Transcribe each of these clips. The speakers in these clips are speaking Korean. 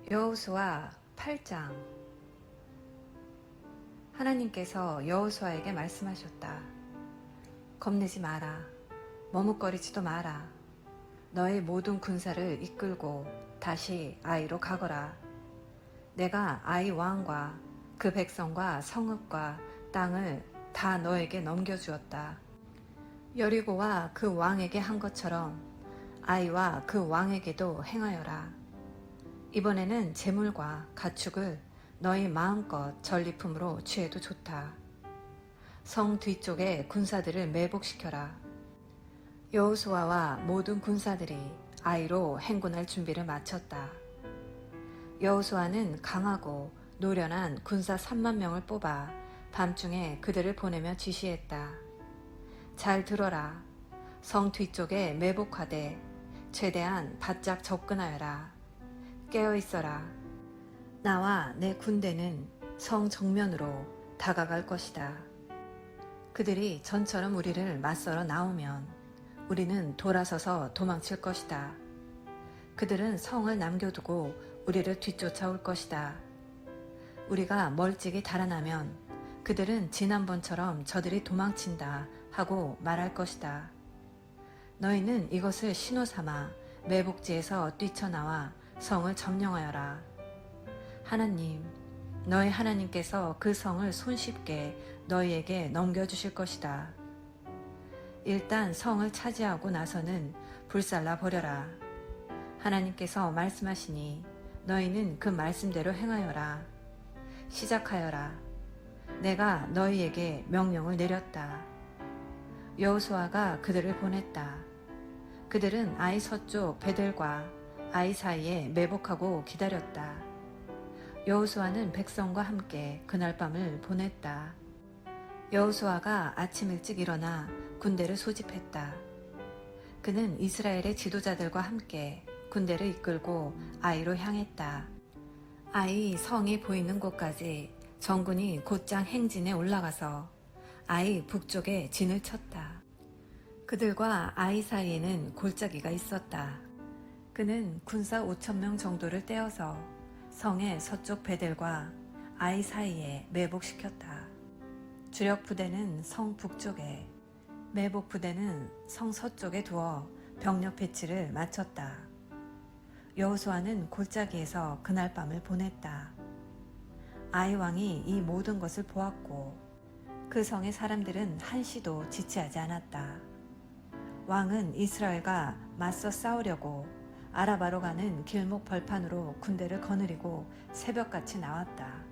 여호수아 8장. 하나님께서 여호수아에게 말씀하셨다. 겁내지 마라. 머뭇거리지도 마라. 너의 모든 군사를 이끌고 다시 아이로 가거라. 내가 아이 왕과 그 백성과 성읍과 땅을 다 너에게 넘겨주었다. 여리고와 그 왕에게 한 것처럼 아이와 그 왕에게도 행하여라. 이번에는 재물과 가축을 너희 마음껏 전리품으로 취해도 좋다. 성 뒤쪽에 군사들을 매복시켜라. 여호수아와 모든 군사들이 아이로 행군할 준비를 마쳤다. 여호수아는 강하고 노련한 군사 3만 명을 뽑아 밤중에 그들을 보내며 지시했다. 잘 들어라. 성 뒤쪽에 매복하되 최대한 바짝 접근하여라. 깨어있어라. 나와 내 군대는 성 정면으로 다가갈 것이다. 그들이 전처럼 우리를 맞서러 나오면 우리는 돌아서서 도망칠 것이다. 그들은 성을 남겨두고 우리를 뒤쫓아올 것이다. 우리가 멀찍이 달아나면 그들은 지난번처럼 저들이 도망친다 하고 말할 것이다. 너희는 이것을 신호 삼아 매복지에서 뛰쳐나와 성을 점령하여라. 하나님, 너희 하나님께서 그 성을 손쉽게 너희에게 넘겨주실 것이다. 일단 성을 차지하고 나서는 불살라 버려라. 하나님께서 말씀하시니 너희는 그 말씀대로 행하여라. 시작하여라. 내가 너희에게 명령을 내렸다. 여호수아가 그들을 보냈다. 그들은 아이 서쪽 베델과 아이 사이에 매복하고 기다렸다. 여호수아는 백성과 함께 그날 밤을 보냈다. 여호수아가 아침 일찍 일어나 군대를 소집했다. 그는 이스라엘의 지도자들과 함께 군대를 이끌고 아이로 향했다. 아이 성이 보이는 곳까지 전군이 곧장 행진에 올라가서 아이 북쪽에 진을 쳤다. 그들과 아이 사이에는 골짜기가 있었다. 그는 군사 5,000명 정도를 떼어서 성의 서쪽 베델과 아이 사이에 매복시켰다. 주력 부대는 성 북쪽에, 매복 부대는 성 서쪽에 두어 병력 배치를 마쳤다. 여호수아는 골짜기에서 그날 밤을 보냈다. 아이 왕이 이 모든 것을 보았고 그 성의 사람들은 한시도 지체하지 않았다. 왕은 이스라엘과 맞서 싸우려고 아라바로 가는 길목 벌판으로 군대를 거느리고 새벽같이 나왔다.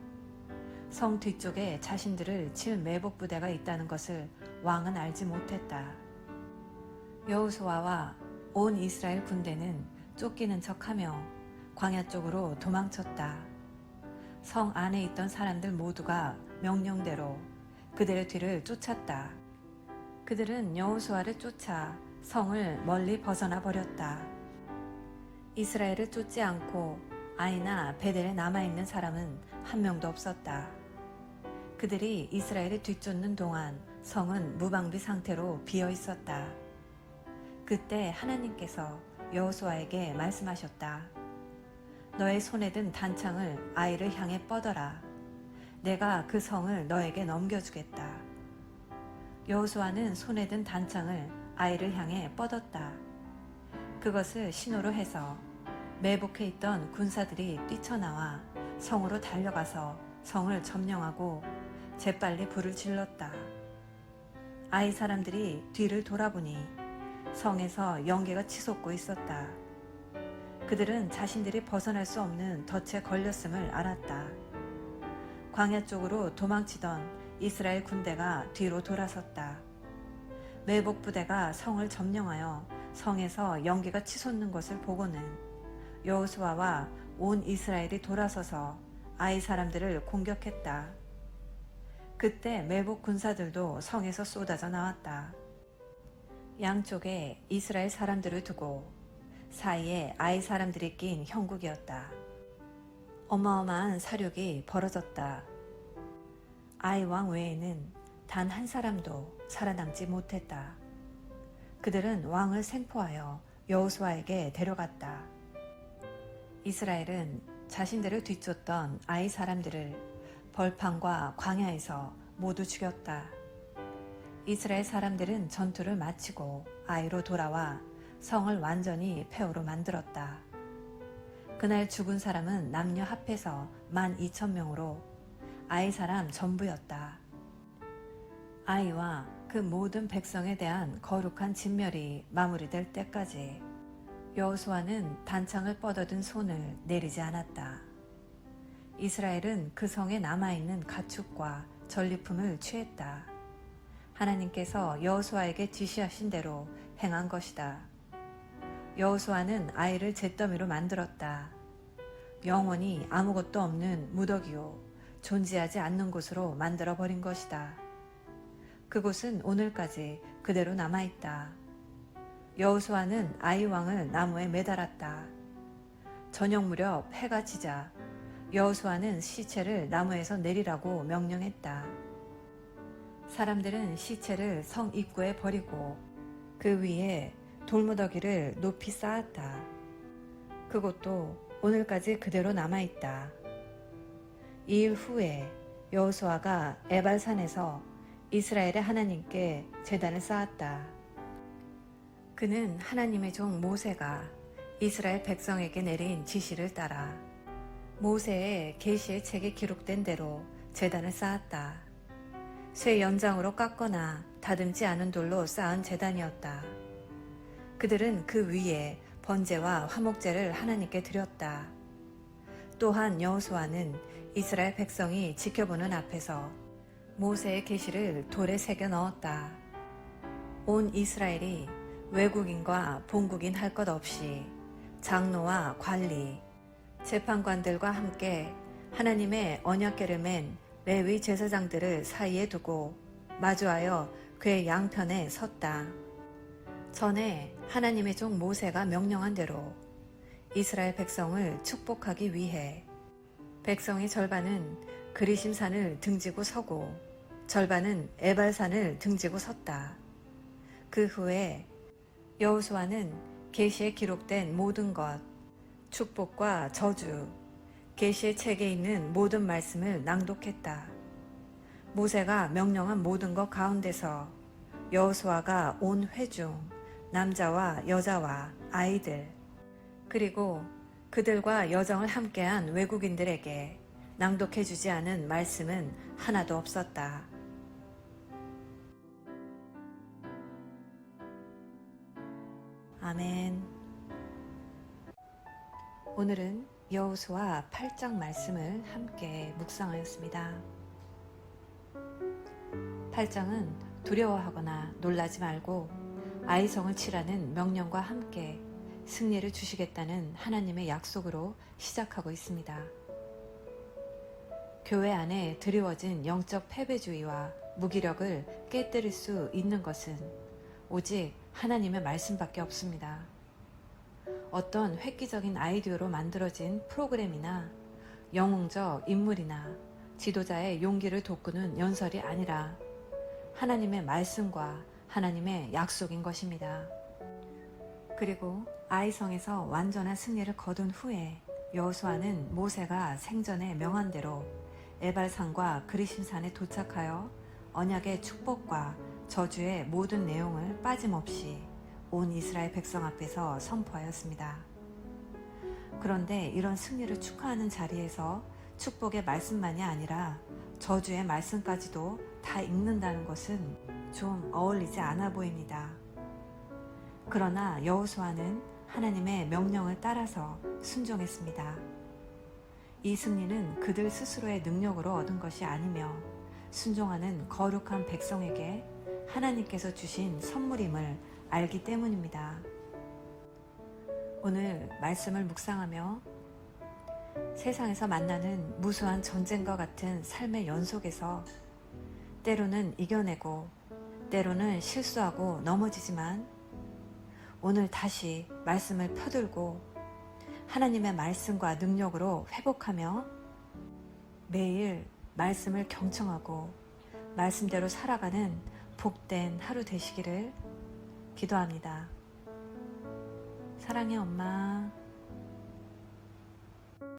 성 뒤쪽에 자신들을 칠 매복 부대가 있다는 것을 왕은 알지 못했다. 여호수아와 온 이스라엘 군대는 쫓기는 척하며 광야 쪽으로 도망쳤다. 성 안에 있던 사람들 모두가 명령대로 그들의 뒤를 쫓았다. 그들은 여호수아를 쫓아 성을 멀리 벗어나 버렸다. 이스라엘을 쫓지 않고 아이나 베델에 남아있는 사람은 한 명도 없었다. 그들이 이스라엘을 뒤쫓는 동안 성은 무방비 상태로 비어 있었다. 그때 하나님께서 여호수아에게 말씀하셨다. 너의 손에 든 단창을 아이를 향해 뻗어라. 내가 그 성을 너에게 넘겨주겠다. 여호수아는 손에 든 단창을 아이를 향해 뻗었다. 그것을 신호로 해서 매복해 있던 군사들이 뛰쳐나와 성으로 달려가서 성을 점령하고 재빨리 불을 질렀다. 아이 사람들이 뒤를 돌아보니 성에서 연기가 치솟고 있었다. 그들은 자신들이 벗어날 수 없는 덫에 걸렸음을 알았다. 광야 쪽으로 도망치던 이스라엘 군대가 뒤로 돌아섰다. 매복 부대가 성을 점령하여 성에서 연기가 치솟는 것을 보고는 여호수아와 온 이스라엘이 돌아서서 아이 사람들을 공격했다. 그때 매복 군사들도 성에서 쏟아져 나왔다. 양쪽에 이스라엘 사람들을 두고 사이에 아이 사람들이 낀 형국이었다. 어마어마한 사륙이 벌어졌다. 아이 왕 외에는 단 한 사람도 살아남지 못했다. 그들은 왕을 생포하여 여호수아에게 데려갔다. 이스라엘은 자신들을 뒤쫓던 아이 사람들을 벌판과 광야에서 모두 죽였다. 이스라엘 사람들은 전투를 마치고 아이로 돌아와 성을 완전히 폐허로 만들었다. 그날 죽은 사람은 남녀 합해서 12,000명으로 아이 사람 전부였다. 아이와 그 모든 백성에 대한 거룩한 진멸이 마무리될 때까지 여호수아는 단창을 뻗어든 손을 내리지 않았다. 이스라엘은 그 성에 남아있는 가축과 전리품을 취했다. 하나님께서 여호수아에게 지시하신 대로 행한 것이다. 여호수아는 아이를 잿더미로 만들었다. 영원히 아무것도 없는 무더기요 존재하지 않는 곳으로 만들어버린 것이다. 그곳은 오늘까지 그대로 남아있다. 여호수아는 아이 왕을 나무에 매달았다. 저녁 무렵 해가 지자 여호수아는 시체를 나무에서 내리라고 명령했다. 사람들은 시체를 성 입구에 버리고 그 위에 돌무더기를 높이 쌓았다. 그곳도 오늘까지 그대로 남아있다. 2일 후에 여호수아가 에발산에서 이스라엘의 하나님께 제단을 쌓았다. 그는 하나님의 종 모세가 이스라엘 백성에게 내린 지시를 따라 모세의 계시의 책에 기록된 대로 제단을 쌓았다. 쇠 연장으로 깎거나 다듬지 않은 돌로 쌓은 제단이었다. 그들은 그 위에 번제와 화목제를 하나님께 드렸다. 또한 여호수아는 이스라엘 백성이 지켜보는 앞에서 모세의 계시를 돌에 새겨 넣었다. 온 이스라엘이 외국인과 본국인 할 것 없이 장로와 관리, 재판관들과 함께 하나님의 언약궤를 맨 레위 제사장들을 사이에 두고 마주하여 궤 양편에 섰다. 전에 하나님의 종 모세가 명령한 대로 이스라엘 백성을 축복하기 위해 백성의 절반은 그리심산을 등지고 서고 절반은 에발산을 등지고 섰다. 그 후에 여호수아는 계시에 기록된 모든 것, 축복과 저주, 계시의 책에 있는 모든 말씀을 낭독했다. 모세가 명령한 모든 것 가운데서 여호수아가 온 회중, 남자와 여자와 아이들, 그리고 그들과 여정을 함께한 외국인들에게 낭독해주지 않은 말씀은 하나도 없었다. 아멘. 오늘은 여호수아 8장 말씀을 함께 묵상하였습니다. 8장은 두려워하거나 놀라지 말고 아이성을 치라는 명령과 함께 승리를 주시겠다는 하나님의 약속으로 시작하고 있습니다. 교회 안에 드리워진 영적 패배주의와 무기력을 깨뜨릴 수 있는 것은 오직 하나님의 말씀밖에 없습니다. 어떤 획기적인 아이디어로 만들어진 프로그램이나 영웅적 인물이나 지도자의 용기를 돋구는 연설이 아니라 하나님의 말씀과 하나님의 약속인 것입니다. 그리고 아이성에서 완전한 승리를 거둔 후에 여호수아는 모세가 생전에 명한 대로 에발산과 그리심산에 도착하여 언약의 축복과 저주의 모든 내용을 빠짐없이 온 이스라엘 백성 앞에서 선포하였습니다. 그런데 이런 승리를 축하하는 자리에서 축복의 말씀만이 아니라 저주의 말씀까지도 다 읽는다는 것은 좀 어울리지 않아 보입니다. 그러나 여호수아는 하나님의 명령을 따라서 순종했습니다. 이 승리는 그들 스스로의 능력으로 얻은 것이 아니며 순종하는 거룩한 백성에게 하나님께서 주신 선물임을 알기 때문입니다. 오늘 말씀을 묵상하며 세상에서 만나는 무수한 전쟁과 같은 삶의 연속에서 때로는 이겨내고 때로는 실수하고 넘어지지만 오늘 다시 말씀을 펴들고 하나님의 말씀과 능력으로 회복하며 매일 말씀을 경청하고 말씀대로 살아가는 복된 하루 되시기를 기도합니다. 사랑해 엄마.